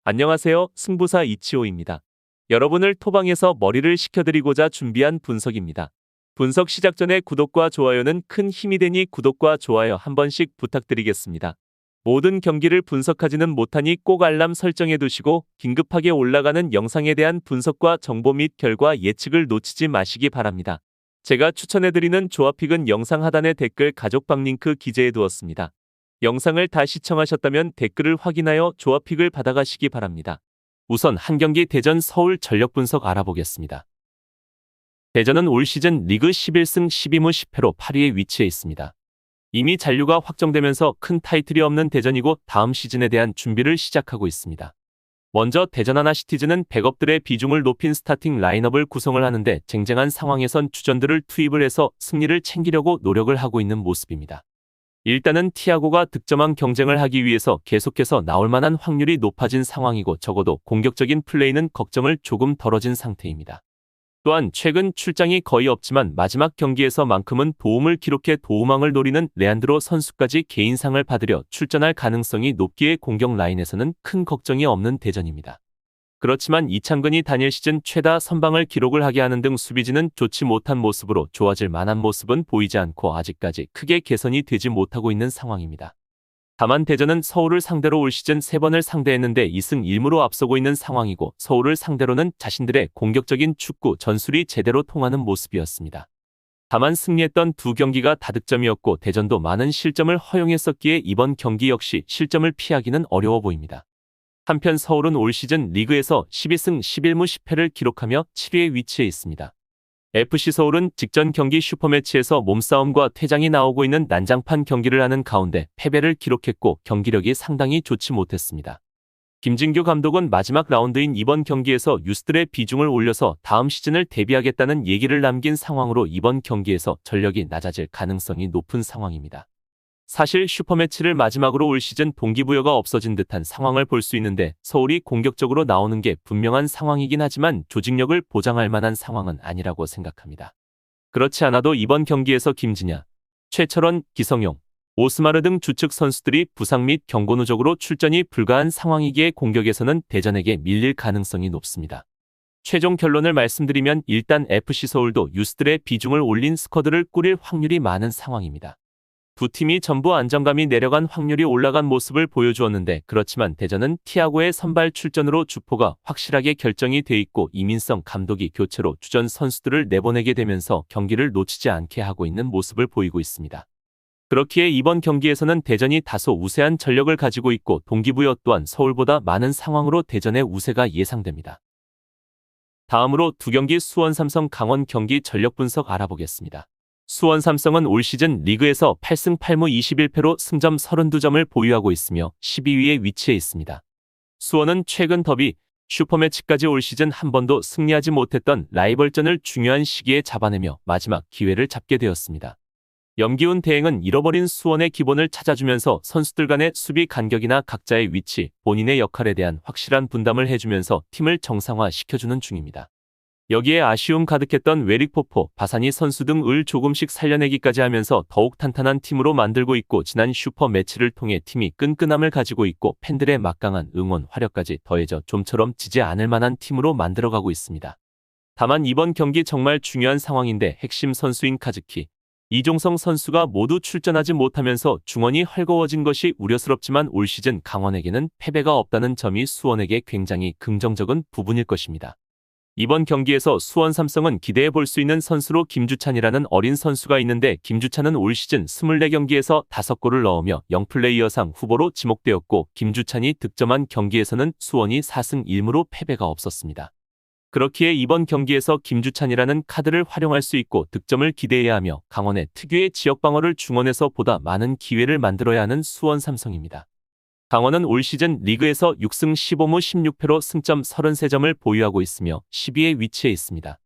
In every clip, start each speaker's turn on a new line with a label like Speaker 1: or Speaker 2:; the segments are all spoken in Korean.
Speaker 1: 안녕하세요. 승부사 이치호입니다. 여러분을 토방에서 머리를 식혀드리고자 준비한 분석입니다. 분석 시작 전에 구독과 좋아요는 큰 힘이 되니 구독과 좋아요 한 번씩 부탁드리겠습니다. 모든 경기를 분석하지는 못하니 꼭 알람 설정해 두시고 긴급하게 올라가는 영상에 대한 분석과 정보 및 결과 예측을 놓치지 마시기 바랍니다. 제가 추천해드리는 조합픽은 영상 하단의 댓글 가족방 링크 기재해 두었습니다. 영상을 다 시청하셨다면 댓글을 확인하여 조합픽을 받아가시기 바랍니다. 우선 한 경기 대전 서울 전력 분석 알아보겠습니다. 대전은 올 시즌 리그 11승 12무 10패로 8위에 위치해 있습니다. 이미 잔류가 확정되면서 큰 타이틀이 없는 대전이고 다음 시즌에 대한 준비를 시작하고 있습니다. 먼저 대전 하나시티즈는 백업들의 비중을 높인 스타팅 라인업을 구성을 하는데 쟁쟁한 상황에선 주전들을 투입을 해서 승리를 챙기려고 노력을 하고 있는 모습입니다. 일단은 티아고가 득점왕 경쟁을 하기 위해서 계속해서 나올 만한 확률이 높아진 상황이고 적어도 공격적인 플레이는 걱정을 조금 덜어진 상태입니다. 또한 최근 출장이 거의 없지만 마지막 경기에서만큼은 도움을 기록해 도움왕을 노리는 레안드로 선수까지 개인상을 받으려 출전할 가능성이 높기에 공격 라인에서는 큰 걱정이 없는 대전입니다. 그렇지만 이창근이 단일 시즌 최다 선방을 기록을 하게 하는 등 수비진은 좋지 못한 모습으로 좋아질 만한 모습은 보이지 않고 아직까지 크게 개선이 되지 못하고 있는 상황입니다. 다만 대전은 서울을 상대로 올 시즌 3번을 상대했는데 2승 1무로 앞서고 있는 상황이고 서울을 상대로는 자신들의 공격적인 축구 전술이 제대로 통하는 모습이었습니다. 다만 승리했던 두 경기가 다득점이었고 대전도 많은 실점을 허용했었기에 이번 경기 역시 실점을 피하기는 어려워 보입니다. 한편 서울은 올 시즌 리그에서 12승 11무 10패를 기록하며 7위에 위치해 있습니다. FC서울은 직전 경기 슈퍼매치에서 몸싸움과 퇴장이 나오고 있는 난장판 경기를 하는 가운데 패배를 기록했고 경기력이 상당히 좋지 못했습니다. 김진규 감독은 마지막 라운드인 이번 경기에서 유스들의 비중을 올려서 다음 시즌을 대비하겠다는 얘기를 남긴 상황으로 이번 경기에서 전력이 낮아질 가능성이 높은 상황입니다. 사실 슈퍼매치를 마지막으로 올 시즌 동기부여가 없어진 듯한 상황을 볼 수 있는데 서울이 공격적으로 나오는 게 분명한 상황이긴 하지만 조직력을 보장할 만한 상황은 아니라고 생각합니다. 그렇지 않아도 이번 경기에서 김진야, 최철원, 기성용, 오스마르 등 주축 선수들이 부상 및 경고 누적으로 출전이 불가한 상황이기에 공격에서는 대전에게 밀릴 가능성이 높습니다. 최종 결론을 말씀드리면 일단 FC서울도 유스들의 비중을 올린 스쿼드를 꾸릴 확률이 많은 상황입니다. 두 팀이 전부 안정감이 내려간 확률이 올라간 모습을 보여주었는데 그렇지만 대전은 티아고의 선발 출전으로 주포가 확실하게 결정이 돼 있고 이민성 감독이 교체로 주전 선수들을 내보내게 되면서 경기를 놓치지 않게 하고 있는 모습을 보이고 있습니다. 그렇기에 이번 경기에서는 대전이 다소 우세한 전력을 가지고 있고 동기부여 또한 서울보다 많은 상황으로 대전의 우세가 예상됩니다. 다음으로 두 경기 수원 삼성 강원 경기 전력 분석 알아보겠습니다. 수원 삼성은 올 시즌 리그에서 8승 8무 21패로 승점 32점을 보유하고 있으며 12위에 위치해 있습니다. 수원은 최근 더비, 슈퍼매치까지 올 시즌 한 번도 승리하지 못했던 라이벌전을 중요한 시기에 잡아내며 마지막 기회를 잡게 되었습니다. 염기훈 대행은 잃어버린 수원의 기본을 찾아주면서 선수들 간의 수비 간격이나 각자의 위치, 본인의 역할에 대한 확실한 분담을 해주면서 팀을 정상화시켜주는 중입니다. 여기에 아쉬움 가득했던 웨릭포포, 바사니 선수 등을 조금씩 살려내기까지 하면서 더욱 탄탄한 팀으로 만들고 있고 지난 슈퍼 매치를 통해 팀이 끈끈함을 가지고 있고 팬들의 막강한 응원 화력까지 더해져 좀처럼 지지 않을 만한 팀으로 만들어가고 있습니다. 다만 이번 경기 정말 중요한 상황인데 핵심 선수인 카즈키, 이종성 선수가 모두 출전하지 못하면서 중원이 헐거워진 것이 우려스럽지만 올 시즌 강원에게는 패배가 없다는 점이 수원에게 굉장히 긍정적인 부분일 것입니다. 이번 경기에서 수원 삼성은 기대해 볼 수 있는 선수로 김주찬이라는 어린 선수가 있는데 김주찬은 올 시즌 24경기에서 5골을 넣으며 영플레이어상 후보로 지목되었고 김주찬이 득점한 경기에서는 수원이 4승 1무로 패배가 없었습니다. 그렇기에 이번 경기에서 김주찬이라는 카드를 활용할 수 있고 득점을 기대해야 하며 강원의 특유의 지역 방어를 중원에서 보다 많은 기회를 만들어야 하는 수원 삼성입니다. 강원은 올 시즌 리그에서 6승 15무 16패로 승점 33점을 보유하고 있으며 10위에 위치해 있습니다.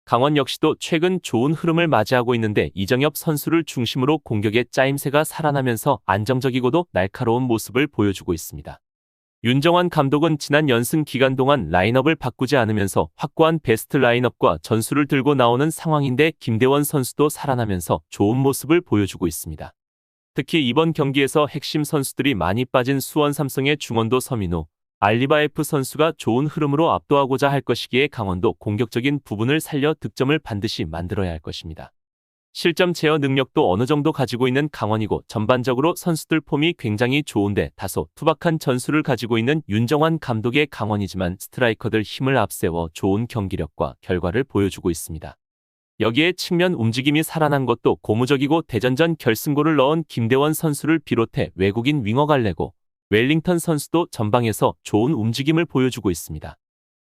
Speaker 1: 강원 역시도 최근 좋은 흐름을 맞이하고 있는데 이정엽 선수를 중심으로 공격의 짜임새가 살아나면서 안정적이고도 날카로운 모습을 보여주고 있습니다. 윤정환 감독은 지난 연승 기간 동안 라인업을 바꾸지 않으면서 확고한 베스트 라인업과 전술을 들고 나오는 상황인데 김대원 선수도 살아나면서 좋은 모습을 보여주고 있습니다. 특히 이번 경기에서 핵심 선수들이 많이 빠진 수원 삼성의 중원도 서민우, 알리바예프 선수가 좋은 흐름으로 압도하고자 할 것이기에 강원도 공격적인 부분을 살려 득점을 반드시 만들어야 할 것입니다. 실점 제어 능력도 어느 정도 가지고 있는 강원이고 전반적으로 선수들 폼이 굉장히 좋은데 다소 투박한 전술을 가지고 있는 윤정환 감독의 강원이지만 스트라이커들 힘을 앞세워 좋은 경기력과 결과를 보여주고 있습니다. 여기에 측면 움직임이 살아난 것도 고무적이고 대전전 결승골을 넣은 김대원 선수를 비롯해 외국인 윙어 갈레고 웰링턴 선수도 전방에서 좋은 움직임을 보여주고 있습니다.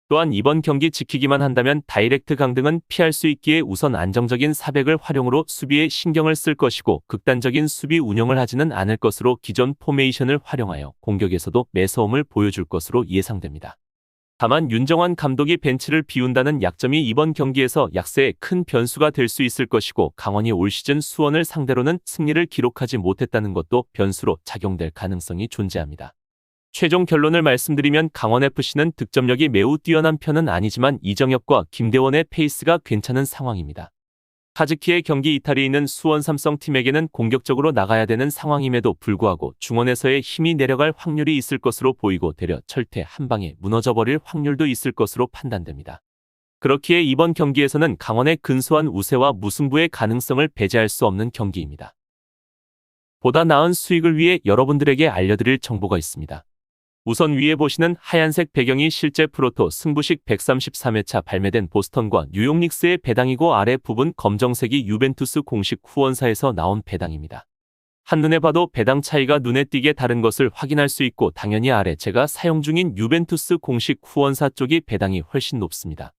Speaker 1: 또한 이번 경기 지키기만 한다면 다이렉트 강등은 피할 수 있기에 우선 안정적인 사백을 활용으로 수비에 신경을 쓸 것이고 극단적인 수비 운영을 하지는 않을 것으로 기존 포메이션을 활용하여 공격에서도 매서움을 보여줄 것으로 예상됩니다. 다만 윤정환 감독이 벤치를 비운다는 약점이 이번 경기에서 약세의 큰 변수가 될 수 있을 것이고 강원이 올 시즌 수원을 상대로는 승리를 기록하지 못했다는 것도 변수로 작용될 가능성이 존재합니다. 최종 결론을 말씀드리면 강원FC는 득점력이 매우 뛰어난 편은 아니지만 이정엽과 김대원의 페이스가 괜찮은 상황입니다. 카즈키의 경기 이탈이 있는 수원 삼성팀에게는 공격적으로 나가야 되는 상황임에도 불구하고 중원에서의 힘이 내려갈 확률이 있을 것으로 보이고 되려 철퇴 한 방에 무너져버릴 확률도 있을 것으로 판단됩니다. 그렇기에 이번 경기에서는 강원의 근소한 우세와 무승부의 가능성을 배제할 수 없는 경기입니다. 보다 나은 수익을 위해 여러분들에게 알려드릴 정보가 있습니다. 우선 위에 보시는 하얀색 배경이 실제 프로토 승부식 133회차 발매된 보스턴과 뉴욕 닉스의 배당이고 아래 부분 검정색이 유벤투스 공식 후원사에서 나온 배당입니다. 한눈에 봐도 배당 차이가 눈에 띄게 다른 것을 확인할 수 있고 당연히 아래 제가 사용 중인 유벤투스 공식 후원사 쪽이 배당이 훨씬 높습니다.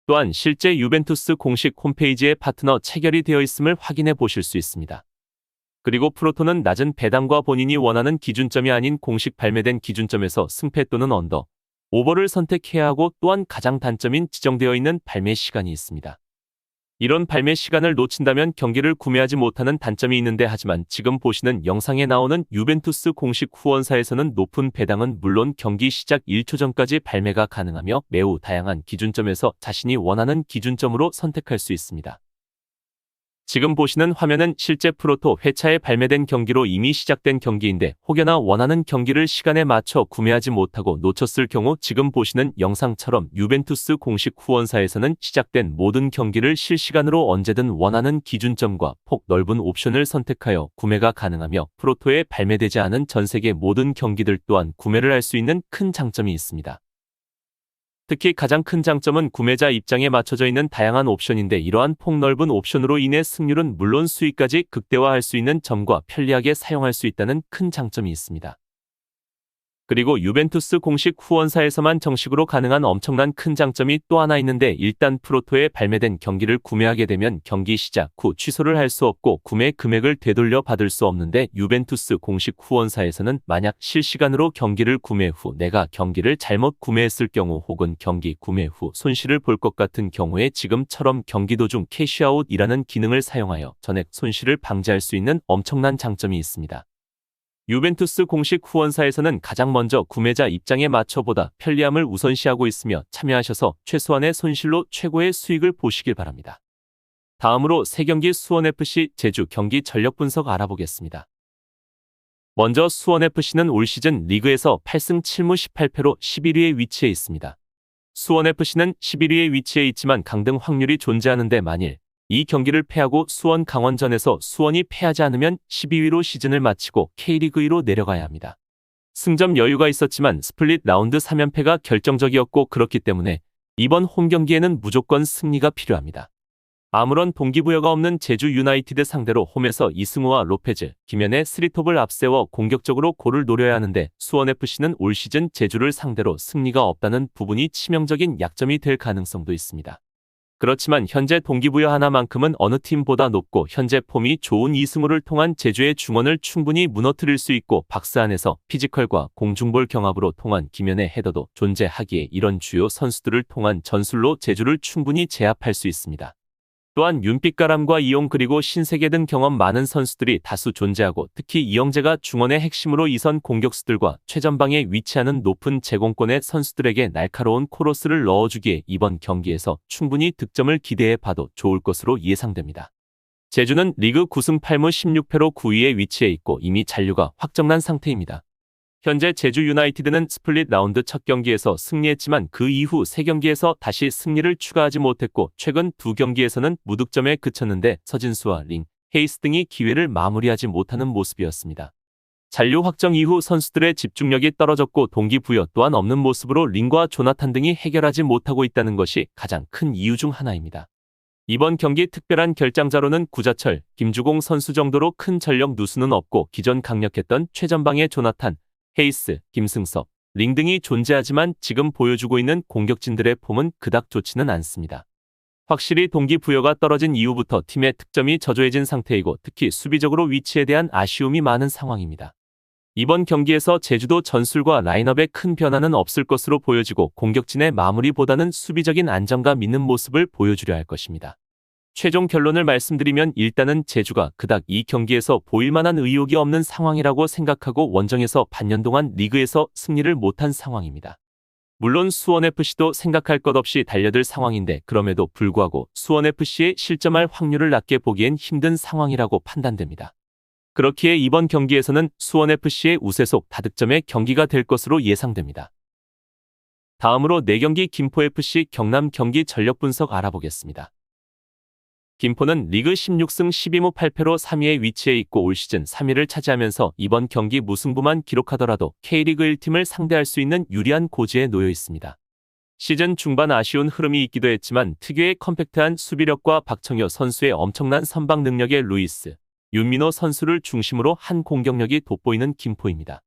Speaker 1: 또한 실제 유벤투스 공식 홈페이지에 파트너 체결이 되어 있음을 확인해 보실 수 있습니다. 그리고 프로토는 낮은 배당과 본인이 원하는 기준점이 아닌 공식 발매된 기준점에서 승패 또는 언더, 오버를 선택해야 하고 또한 가장 단점인 지정되어 있는 발매 시간이 있습니다. 이런 발매 시간을 놓친다면 경기를 구매하지 못하는 단점이 있는데 하지만 지금 보시는 영상에 나오는 유벤투스 공식 후원사에서는 높은 배당은 물론 경기 시작 1초 전까지 발매가 가능하며 매우 다양한 기준점에서 자신이 원하는 기준점으로 선택할 수 있습니다. 지금 보시는 화면은 실제 프로토 회차에 발매된 경기로 이미 시작된 경기인데 혹여나 원하는 경기를 시간에 맞춰 구매하지 못하고 놓쳤을 경우 지금 보시는 영상처럼 유벤투스 공식 후원사에서는 시작된 모든 경기를 실시간으로 언제든 원하는 기준점과 폭 넓은 옵션을 선택하여 구매가 가능하며 프로토에 발매되지 않은 전 세계 모든 경기들 또한 구매를 할 수 있는 큰 장점이 있습니다. 특히 가장 큰 장점은 구매자 입장에 맞춰져 있는 다양한 옵션인데 이러한 폭넓은 옵션으로 인해 승률은 물론 수익까지 극대화할 수 있는 점과 편리하게 사용할 수 있다는 큰 장점이 있습니다. 그리고 유벤투스 공식 후원사에서만 정식으로 가능한 엄청난 큰 장점이 또 하나 있는데 일단 프로토에 발매된 경기를 구매하게 되면 경기 시작 후 취소를 할 수 없고 구매 금액을 되돌려 받을 수 없는데 유벤투스 공식 후원사에서는 만약 실시간으로 경기를 구매 후 내가 경기를 잘못 구매했을 경우 혹은 경기 구매 후 손실을 볼 것 같은 경우에 지금처럼 경기 도중 캐시아웃이라는 기능을 사용하여 전액 손실을 방지할 수 있는 엄청난 장점이 있습니다. 유벤투스 공식 후원사에서는 가장 먼저 구매자 입장에 맞춰보다 편리함을 우선시하고 있으며 참여하셔서 최소한의 손실로 최고의 수익을 보시길 바랍니다. 다음으로 3경기 수원FC 제주 경기 전력 분석 알아보겠습니다. 먼저 수원FC는 올 시즌 리그에서 8승 7무 18패로 11위에 위치해 있습니다. 수원FC는 11위에 위치해 있지만 강등 확률이 존재하는데 만일 이 경기를 패하고 수원 강원전에서 수원이 패하지 않으면 12위로 시즌을 마치고 K리그 2로 내려가야 합니다. 승점 여유가 있었지만 스플릿 라운드 3연패가 결정적이었고 그렇기 때문에 이번 홈 경기에는 무조건 승리가 필요합니다. 아무런 동기부여가 없는 제주 유나이티드 상대로 홈에서 이승우와 로페즈, 김현의 스리톱을 앞세워 공격적으로 골을 노려야 하는데 수원FC는 올 시즌 제주를 상대로 승리가 없다는 부분이 치명적인 약점이 될 가능성도 있습니다. 그렇지만 현재 동기부여 하나만큼은 어느 팀보다 높고 현재 폼이 좋은 이승우를 통한 제주의 중원을 충분히 무너뜨릴 수 있고 박스 안에서 피지컬과 공중볼 경합으로 통한 김연의 헤더도 존재하기에 이런 주요 선수들을 통한 전술로 제주를 충분히 제압할 수 있습니다. 또한 윤빛가람과 이용 그리고 신세계 등 경험 많은 선수들이 다수 존재하고 특히 이영재가 중원의 핵심으로 이선 공격수들과 최전방에 위치하는 높은 제공권의 선수들에게 날카로운 코러스를 넣어주기에 이번 경기에서 충분히 득점을 기대해 봐도 좋을 것으로 예상됩니다. 제주는 리그 9승 8무 16패로 9위에 위치해 있고 이미 잔류가 확정난 상태입니다. 현재 제주 유나이티드는 스플릿 라운드 첫 경기에서 승리했지만 그 이후 3경기에서 다시 승리를 추가하지 못했고 최근 2경기에서는 무득점에 그쳤는데 서진수와 링, 헤이스 등이 기회를 마무리하지 못하는 모습이었습니다. 잔류 확정 이후 선수들의 집중력이 떨어졌고 동기부여 또한 없는 모습으로 링과 조나탄 등이 해결하지 못하고 있다는 것이 가장 큰 이유 중 하나입니다. 이번 경기 특별한 결장자로는 구자철, 김주공 선수 정도로 큰 전력 누수는 없고 기존 강력했던 최전방의 조나탄, 헤이스, 김승섭, 링 등이 존재하지만 지금 보여주고 있는 공격진들의 폼은 그닥 좋지는 않습니다. 확실히 동기부여가 떨어진 이후부터 팀의 득점이 저조해진 상태이고 특히 수비적으로 위치에 대한 아쉬움이 많은 상황입니다. 이번 경기에서 제주도 전술과 라인업에 큰 변화는 없을 것으로 보여지고 공격진의 마무리보다는 수비적인 안정감 있는 모습을 보여주려 할 것입니다. 최종 결론을 말씀드리면 일단은 제주가 그닥 이 경기에서 보일만한 의욕이 없는 상황이라고 생각하고 원정에서 반년 동안 리그에서 승리를 못한 상황입니다. 물론 수원FC도 생각할 것 없이 달려들 상황인데 그럼에도 불구하고 수원FC의 실점할 확률을 낮게 보기엔 힘든 상황이라고 판단됩니다. 그렇기에 이번 경기에서는 수원FC의 우세속 다득점의 경기가 될 것으로 예상됩니다. 다음으로 4경기 김포FC 경남 경기 전력 분석 알아보겠습니다. 김포는 리그 16승 12무 8패로 3위에 위치해 있고 올 시즌 3위를 차지하면서 이번 경기 무승부만 기록하더라도 K리그 1팀을 상대할 수 있는 유리한 고지에 놓여 있습니다. 시즌 중반 아쉬운 흐름이 있기도 했지만 특유의 컴팩트한 수비력과 박청효 선수의 엄청난 선방 능력의 루이스, 윤민호 선수를 중심으로 한 공격력이 돋보이는 김포입니다.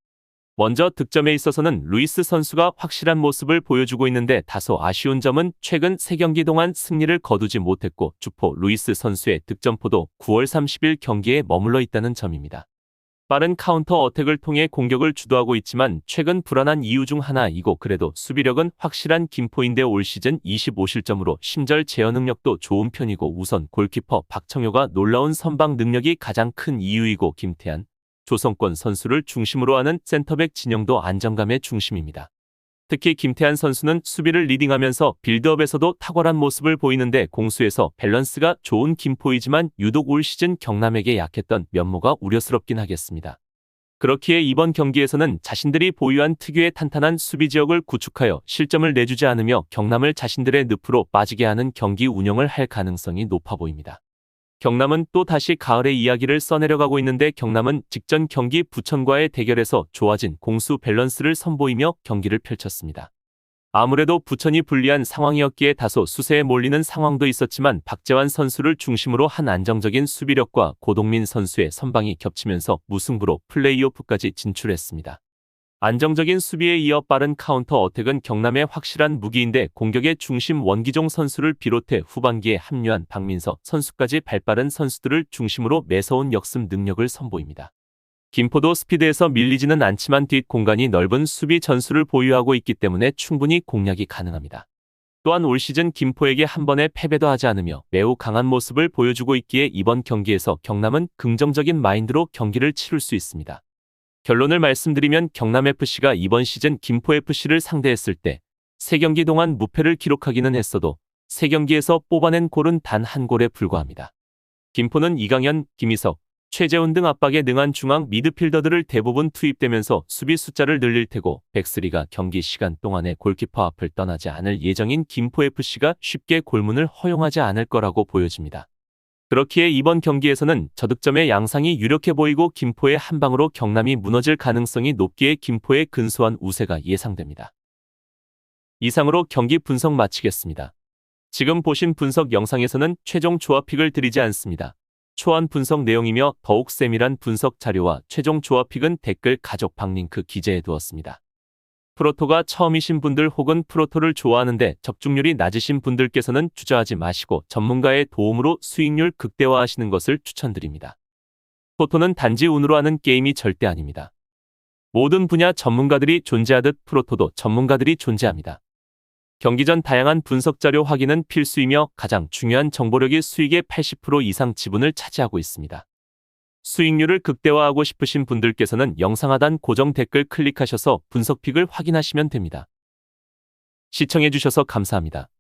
Speaker 1: 먼저 득점에 있어서는 루이스 선수가 확실한 모습을 보여주고 있는데 다소 아쉬운 점은 최근 3경기 동안 승리를 거두지 못했고 주포 루이스 선수의 득점포도 9월 30일 경기에 머물러 있다는 점입니다. 빠른 카운터 어택을 통해 공격을 주도하고 있지만 최근 불안한 이유 중 하나이고 그래도 수비력은 확실한 김포인데 올 시즌 25실점으로 심절 제어 능력도 좋은 편이고 우선 골키퍼 박청효가 놀라운 선방 능력이 가장 큰 이유이고 김태한, 조성권 선수를 중심으로 하는 센터백 진영도 안정감의 중심입니다. 특히 김태한 선수는 수비를 리딩하면서 빌드업에서도 탁월한 모습을 보이는데 공수에서 밸런스가 좋은 김포이지만 유독 올 시즌 경남에게 약했던 면모가 우려스럽긴 하겠습니다. 그렇기에 이번 경기에서는 자신들이 보유한 특유의 탄탄한 수비 지역을 구축하여 실점을 내주지 않으며 경남을 자신들의 늪으로 빠지게 하는 경기 운영을 할 가능성이 높아 보입니다. 경남은 또 다시 가을의 이야기를 써내려가고 있는데 경남은 직전 경기 부천과의 대결에서 좋아진 공수 밸런스를 선보이며 경기를 펼쳤습니다. 아무래도 부천이 불리한 상황이었기에 다소 수세에 몰리는 상황도 있었지만 박재환 선수를 중심으로 한 안정적인 수비력과 고동민 선수의 선방이 겹치면서 무승부로 플레이오프까지 진출했습니다. 안정적인 수비에 이어 빠른 카운터 어택은 경남의 확실한 무기인데 공격의 중심 원기종 선수를 비롯해 후반기에 합류한 박민서 선수까지 발빠른 선수들을 중심으로 매서운 역습 능력을 선보입니다. 김포도 스피드에서 밀리지는 않지만 뒷 공간이 넓은 수비 전술을 보유하고 있기 때문에 충분히 공략이 가능합니다. 또한 올 시즌 김포에게 한 번의 패배도 하지 않으며 매우 강한 모습을 보여주고 있기에 이번 경기에서 경남은 긍정적인 마인드로 경기를 치룰 수 있습니다. 결론을 말씀드리면 경남FC가 이번 시즌 김포FC를 상대했을 때 3경기 동안 무패를 기록하기는 했어도 3경기에서 뽑아낸 골은 단 1골에 불과합니다. 김포는 이강현, 김희석, 최재훈 등 압박에 능한 중앙 미드필더들을 대부분 투입되면서 수비 숫자를 늘릴 테고 백스리가 경기 시간 동안에 골키퍼 앞을 떠나지 않을 예정인 김포FC가 쉽게 골문을 허용하지 않을 거라고 보여집니다. 그렇기에 이번 경기에서는 저득점의 양상이 유력해 보이고 김포의 한 방으로 경남이 무너질 가능성이 높기에 김포의 근소한 우세가 예상됩니다. 이상으로 경기 분석 마치겠습니다. 지금 보신 분석 영상에서는 최종 조합픽을 드리지 않습니다. 초안 분석 내용이며 더욱 세밀한 분석 자료와 최종 조합픽은 댓글 가족 방링크 기재해 두었습니다. 프로토가 처음이신 분들 혹은 프로토를 좋아하는데 적중률이 낮으신 분들께서는 주저하지 마시고 전문가의 도움으로 수익률 극대화하시는 것을 추천드립니다. 토토는 단지 운으로 하는 게임이 절대 아닙니다. 모든 분야 전문가들이 존재하듯 프로토도 전문가들이 존재합니다. 경기 전 다양한 분석 자료 확인은 필수이며 가장 중요한 정보력이 수익의 80% 이상 지분을 차지하고 있습니다. 수익률을 극대화하고 싶으신 분들께서는 영상 하단 고정 댓글 클릭하셔서 분석픽을 확인하시면 됩니다. 시청해주셔서 감사합니다.